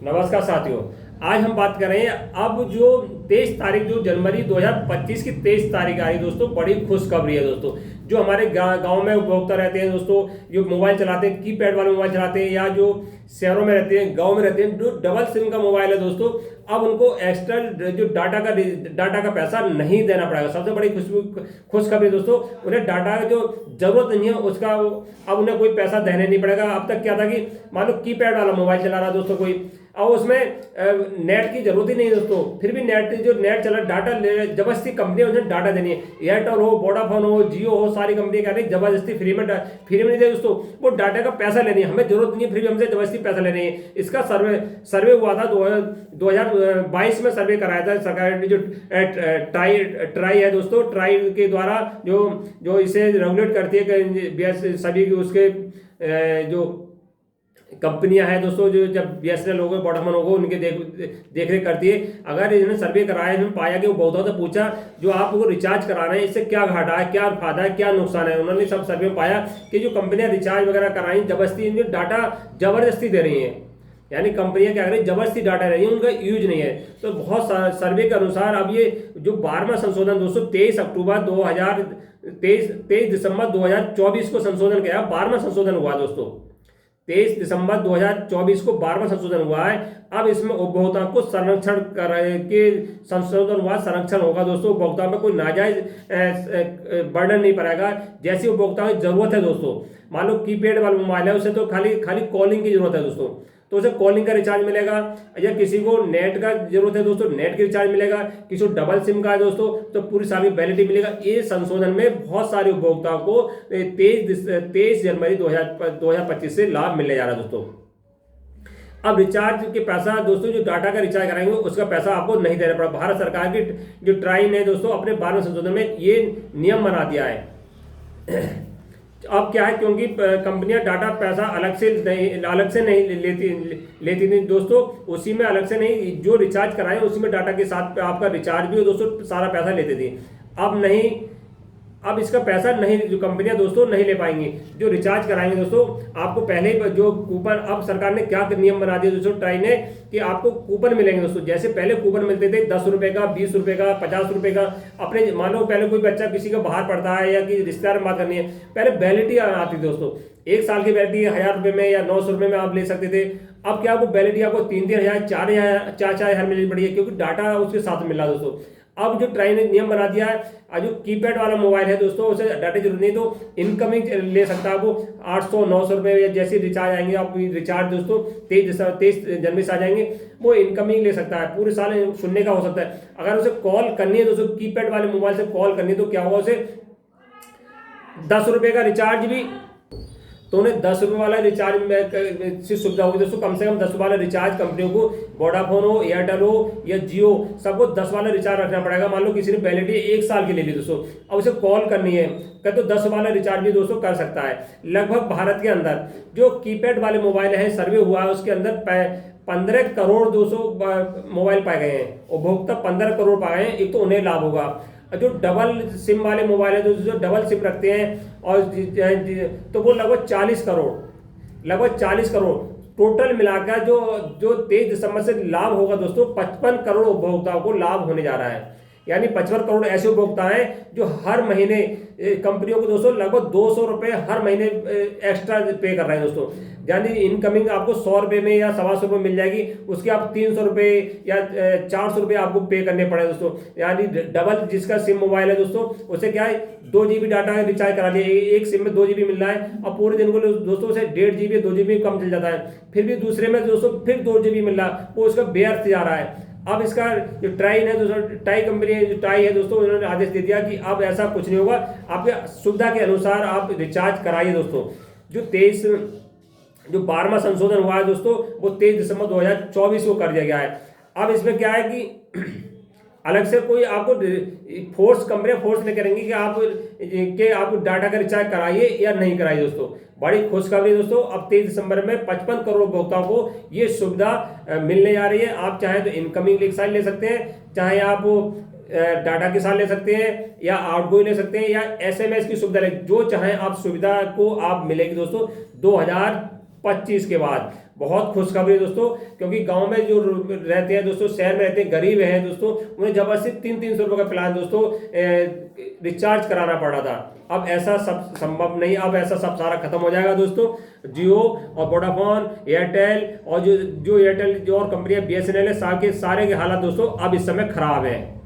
नमस्कार साथियों। आज हम बात कर रहे हैं अब जो 23 तारीख जो जनवरी 2025 की 23 तारीख आ रही है दोस्तों, बड़ी खुशखबरी है दोस्तों। जो हमारे गांव में उपभोक्ता रहते हैं दोस्तों, जो मोबाइल चलाते हैं, कीपैड वाले मोबाइल चलाते हैं, या जो शहरों में रहते हैं, गांव में रहते हैं, जो डबल सिम का मोबाइल है दोस्तों, अब उनको एक्स्ट्रा जो डाटा का पैसा नहीं देना पड़ेगा। सबसे बड़ी खुशखबरी दोस्तों, उन्हें डाटा का जो जरूरत नहीं है उसका अब उन्हें कोई पैसा देने नहीं पड़ेगा। अब तक क्या था कि मान लो कीपैड वाला मोबाइल चला रहा दोस्तों कोई, और उसमें नेट की जरूरत ही नहीं है दोस्तों, फिर भी नेट चला डाटा जबरदस्ती कंपनी उन्हें डाटा देनी है। एयरटेल हो, वोडाफोन हो, जियो हो, सारी कंपनी कह रही जबरदस्ती फ्री में नहीं दे दोस्तों, वो डाटा का पैसा लेनी है। हमें जरूरत नहीं है, फिर भी हमसे जबरदस्ती पैसा लेनी है। इसका सर्वे हुआ था 2022 में, सर्वे कराया था सरकार ने। जो ट्राई है दोस्तों, ट्राई के द्वारा जो इसे रेगुलेट करती है सभी उसके जो कंपनियां हैं दोस्तों, जो जब बीएसएनएल हो गए, वोडाफोन हो गए, उनके देख रेख करती है। अगर इन्होंने सर्वे कराया, इन्होंने पाया कि वो बहुत से पूछा जो आपको रिचार्ज कराना है इससे क्या घाटा है, क्या फायदा है, क्या नुकसान है, उन्होंने सब सर्वे में पाया कि जो कंपनियां रिचार्ज वगैरह कराई जबरदस्ती इनके डाटा जबरदस्ती दे रही है, यानी कंपनियां क्या कर रही है, जबरदस्ती डाटा रही है, उनका यूज नहीं है। तो बहुत सर्वे के अनुसार अब ये जो 12वां संशोधन दोस्तों 23 दिसंबर 2024 को संशोधन किया, 12वां संशोधन हुआ दोस्तों। 23 दिसंबर 2024 को 12वां संशोधन हुआ है। अब इसमें उपभोक्ता को संरक्षण के संशोधन हुआ, संरक्षण होगा दोस्तों। उपभोक्ता में कोई नाजायज बर्डन नहीं पड़ेगा। जैसी उपभोक्ता की जरूरत है दोस्तों, मान लो कीपैड वाला मोबाइल है, उसे तो खाली कॉलिंग की जरूरत है दोस्तों, तो उसे कॉलिंग का रिचार्ज मिलेगा। या किसी को नेट का जरूरत है दोस्तों, नेट का रिचार्ज मिलेगा। किसी को डबल सिम का है दोस्तों, तो पूरी साल की वैलिडिटी मिलेगा। ये संशोधन में बहुत सारे उपभोक्ताओं को 23 जनवरी 2025 से लाभ मिलने जा रहा है दोस्तों। अब रिचार्ज के पैसा दोस्तों, जो डाटा का रिचार्ज कराएंगे उसका पैसा आपको नहीं देना पड़ा। भारत सरकार की जो ट्राई ने दोस्तों अपने 12वें संशोधन में ये नियम बना दिया है। अब क्या है, क्योंकि कंपनियां डाटा पैसा अलग से नहीं लेती नहीं दोस्तों, उसी में अलग से नहीं, जो रिचार्ज कराए उसी में डाटा के साथ आपका रिचार्ज भी हो दोस्तों, सारा पैसा लेती थी। अब नहीं, अब इसका पैसा नहीं, जो कंपनियां दोस्तों नहीं ले पाएंगी। जो रिचार्ज कराएंगे दोस्तों, आपको पहले ही जो कूपन, अब सरकार ने क्या नियम बना दिया दोस्तों ट्राई ने, कि आपको कूपन मिलेंगे दोस्तों। जैसे पहले कूपन मिलते थे 10 रुपए का, 20 रुपए का, 50 रुपए का। अपने मान लो पहले कोई बच्चा किसी का बाहर पढ़ता है या कि रिश्तेदार में बात करनी है, पहले वैलिडिटी आती थी दोस्तों। 1 साल की वैलिडिटी 1000 रुपए में या 900 रुपए में आप ले सकते थे। अब क्या, आपको वैलिडिटी आपको 3-3 हजार, 4 हजार मिलनी पड़ी है, क्योंकि डाटा उसके साथ मिला दोस्तों। अब जो ट्राई ने नियम बना दिया है, जो कीपैड वाला मोबाइल है दोस्तों, उसे डाटा जरूरत नहीं, तो इनकमिंग ले सकता है वो 800-900 रुपए या जैसे रिचार्ज आएंगे, आप रिचार्ज दोस्तों 23 जनवरी से आ जाएंगे, वो इनकमिंग ले सकता है। पूरे साल सुनने का हो सकता है। अगर उसे कॉल करनी है दोस्तों, कीपैड वाले मोबाइल से कॉल करनी है, तो क्या होगा, उसे 10 रुपए का रिचार्ज भी, तो उन्हें 10 रुपये वाला रिचार्ज में सुविधा होगी दोस्तों। कम से कम 10 वाला रिचार्ज कंपनियों को, वोडाफोन हो, एयरटेल हो या जियो, सबको 10 वाला रिचार्ज रखना पड़ेगा। मान लो किसी ने वैलिडिटी 1 साल की ले ली दोस्तों, अब उसे कॉल करनी है तो 10 वाला रिचार्ज भी दोस्तों कर सकता है। लगभग भारत के अंदर जो कीपैड वाले मोबाइल है, सर्वे हुआ है उसके अंदर 15 करोड़ दोस्तों मोबाइल पाए गए हैं। उपभोक्ता 15 करोड़ पाए हैं, एक तो उन्हें लाभ होगा। जो डबल सिम वाले मोबाइल है, जो डबल सिम रखते हैं, और तो वो लगभग 40 करोड़ टोटल मिलाकर जो 23 दिसंबर से लाभ होगा दोस्तों, 55 करोड़ उपभोक्ताओं को लाभ होने जा रहा है। यानी 55 करोड़ ऐसे उपभोक्ता हैं जो हर महीने कंपनियों को दोस्तों लगभग 200 रुपए हर महीने एक्स्ट्रा पे कर रहे हैं दोस्तों। यानी इनकमिंग आपको 100 रुपए में या 125 रुपए मिल जाएगी, उसके आप 300 रुपए या 400 रुपए आपको पे करने पड़े दोस्तों। यानी डबल जिसका सिम मोबाइल है दोस्तों, उसे क्या है 2 GB डाटा रिचार्ज करा लिया, एक सिम में 2 GB मिल रहा है, और पूरे दिन को दोस्तों उसे 1.5 GB 2 GB कम चल जाता है, फिर भी दूसरे में दोस्तों फिर 2 GB मिल रहा है, वो उसका व्यर्थ जा रहा है। अब इसका जो ट्राई है दोस्तों, ट्राई कंपनी जो ट्राई है दोस्तों, उन्होंने आदेश दे दिया कि अब ऐसा कुछ नहीं होगा, आपके सुविधा के अनुसार आप रिचार्ज कराइए दोस्तों। जो 12वां संशोधन हुआ है दोस्तों, वो 23 दिसंबर 2024 को कर दिया गया है। अब इसमें क्या है कि अलग से कोई आपको कंपनियां फोर्स नहीं करेंगी कि आप डाटा का रिचार्ज कराइए या नहीं कराइए दोस्तों। बड़ी खुशखबरी दोस्तों, अब 23 दिसंबर में 55 करोड़ उपभोक्ताओं को ये सुविधा मिलने जा रही है। आप चाहे तो इनकमिंग के साथ ले सकते हैं, चाहे आप डाटा के साथ ले सकते हैं, या आउटगोइंग ले सकते हैं, या SMS की सुविधा ले, जो चाहे आप सुविधा को आप मिलेगी दोस्तों 2025 के बाद। बहुत खुशखबरी है दोस्तों, क्योंकि गांव में जो रहते हैं दोस्तों, शहर में रहते हैं, गरीब हैं दोस्तों, उन्हें जबरदस्ती 300 रुपये का प्लान दोस्तों रिचार्ज कराना पड़ रहा था। अब ऐसा सब संभव नहीं, अब ऐसा सब सारा खत्म हो जाएगा दोस्तों। जियो और वोडाफोन, एयरटेल और जो जो एयरटेल जो और कंपनियां BSNL है, सारे के हालात दोस्तों अब इस समय खराब है।